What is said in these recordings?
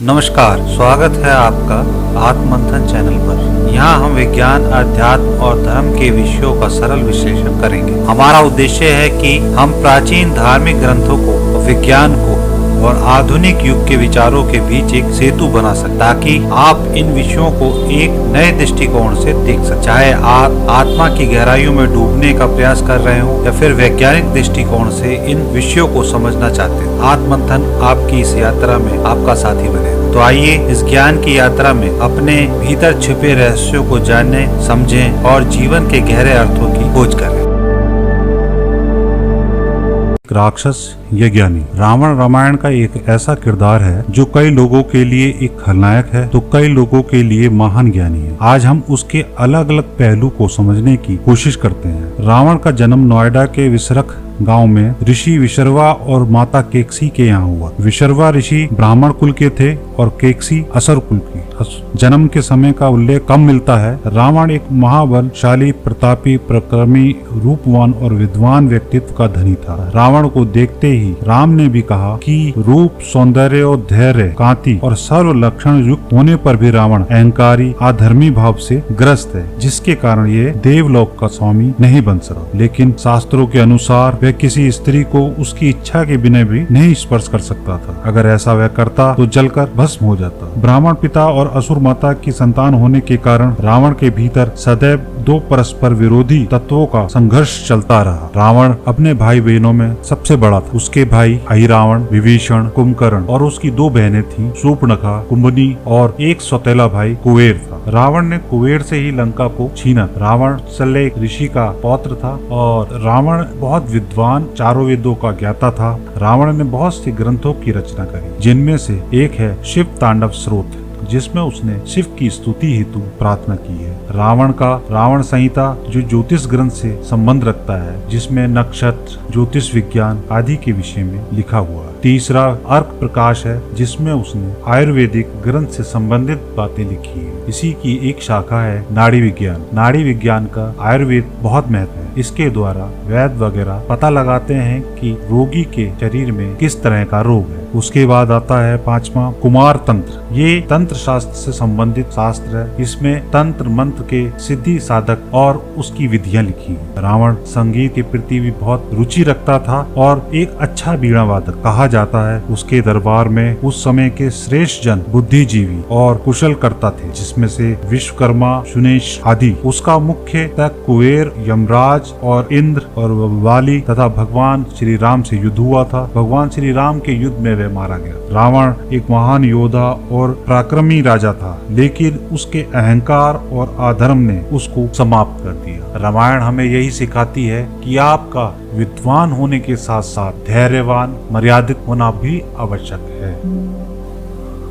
नमस्कार, स्वागत है आपका आत्ममंथन चैनल पर। यहाँ हम विज्ञान, अध्यात्म और धर्म के विषयों का सरल विश्लेषण करेंगे। हमारा उद्देश्य है कि हम प्राचीन धार्मिक ग्रंथों को, विज्ञान को और आधुनिक युग के विचारों के बीच एक सेतु बना सकें, ताकि आप इन विषयों को एक नए दृष्टिकोण से देख सकें। चाहे आप आत्मा की गहराइयों में डूबने का प्रयास कर रहे हो या फिर वैज्ञानिक दृष्टिकोण से इन विषयों को समझना चाहते हैं, आत्ममंथन आपकी इस यात्रा में आपका साथी बनेगा। तो आइए इस ज्ञान की यात्रा में अपने भीतर छिपे रहस्यों को जानने, समझें और जीवन के गहरे अर्थों की खोज करें। राक्षस या ज्ञानी। रावण रामायण का एक ऐसा किरदार है जो कई लोगों के लिए एक खलनायक है तो कई लोगों के लिए महान ज्ञानी है। आज हम उसके अलग अलग पहलू को समझने की कोशिश करते हैं। रावण का जन्म नोएडा के विसरख गांव में ऋषि विशर्वा और माता केकसी के यहाँ हुआ। विशर्वा ऋषि ब्राह्मण कुल के थे और केकसी असुर कुल की। जन्म के समय का उल्लेख कम मिलता है। रावण एक महाबलशाली, प्रतापी, प्रक्रमी, रूपवान और विद्वान व्यक्तित्व का धनी था। रावण को देखते ही राम ने भी कहा कि रूप, सौंदर्य और धैर्य, कांति और सर्व लक्षण युक्त होने पर भी रावण अहंकारी, अधर्मी भाव से ग्रस्त है, जिसके कारण ये देवलोक का स्वामी नहीं बन सका। लेकिन शास्त्रों के अनुसार वह किसी स्त्री को उसकी इच्छा के बिना भी नहीं स्पर्श कर सकता था। अगर ऐसा वह करता तो जलकर भस्म हो जाता। ब्राह्मण पिता और असुर माता की संतान होने के कारण रावण के भीतर सदैव दो परस्पर विरोधी तत्वों का संघर्ष चलता रहा। रावण अपने भाई बहनों में सबसे बड़ा था। उसके भाई अहिरावण, विभीषण, कुंभकर्ण और उसकी दो बहनें थीं, शूर्पणखा, कुंभनी और एक सौतेला भाई कुबेर था। रावण ने कुबेर से ही लंका को छीना। रावण सल्लेख ऋषि का पौत्र था और रावण बहुत विद्वान, चारों वेदों का ज्ञाता था। रावण ने बहुत से ग्रंथों की रचना करी, जिनमें से एक है शिव तांडव स्रोत, जिसमें उसने शिव की स्तुति हेतु प्रार्थना की है। रावण का रावण संहिता जो ज्योतिष ग्रंथ से संबंध रखता है, जिसमें नक्षत्र, ज्योतिष विज्ञान आदि के विषय में लिखा हुआ है। तीसरा अर्क प्रकाश है, जिसमें उसने आयुर्वेदिक ग्रंथ से संबंधित बातें लिखी है। इसी की एक शाखा है नाड़ी विज्ञान। नाड़ी विज्ञान का आयुर्वेद बहुत महत्व है। इसके द्वारा वैद्य वगैरह पता लगाते हैं कि रोगी के शरीर में किस तरह का रोग है। उसके बाद आता है पांचवा कुमार तंत्र। ये तंत्र शास्त्र से संबंधित शास्त्र है। इसमें तंत्र मंत्र के सिद्धि साधक और उसकी विधियां लिखी हैं। रावण संगीत के प्रति भी बहुत रुचि रखता था और एक अच्छा बीड़ा वादक कहा जाता है। उसके दरबार में उस समय के श्रेष्ठ जन बुद्धिजीवी और कुशल कर्ता थे, जिसमें से विश्वकर्मा, सुनेश आदि। उसका मुख्य तक कुबेर, यमराज और इंद्र और वाली तथा भगवान श्री राम से युद्ध हुआ था। भगवान श्री राम के युद्ध में वह मारा गया। रावण एक महान योद्धा और पराक्रमी राजा था, लेकिन उसके अहंकार और अधर्म ने उसको समाप्त कर दिया। रामायण हमें यही सिखाती है कि आपका विद्वान होने के साथ साथ धैर्यवान, मर्यादित होना भी आवश्यक है।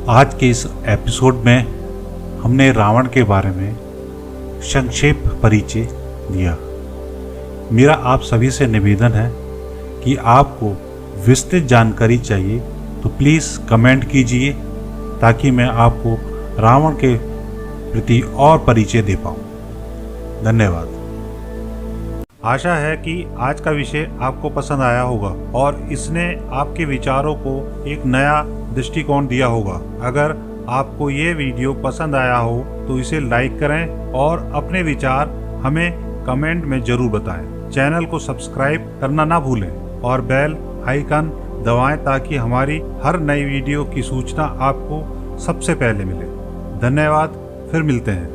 आज के इस एपिसोड में हमने रावण के बारे में संक्षेप परिचय दिया। मेरा आप सभी से निवेदन है कि आपको विस्तृत जानकारी चाहिए तो प्लीज़ कमेंट कीजिए, ताकि मैं आपको रावण के प्रति और परिचय दे पाऊँ। धन्यवाद। आशा है कि आज का विषय आपको पसंद आया होगा और इसने आपके विचारों को एक नया दृष्टिकोण दिया होगा। अगर आपको ये वीडियो पसंद आया हो तो इसे लाइक करें और अपने विचार हमें कमेंट में जरूर बताएं। चैनल को सब्सक्राइब करना ना भूलें और बेल आइकन दबाएं, ताकि हमारी हर नई वीडियो की सूचना आपको सबसे पहले मिले। धन्यवाद, फिर मिलते हैं।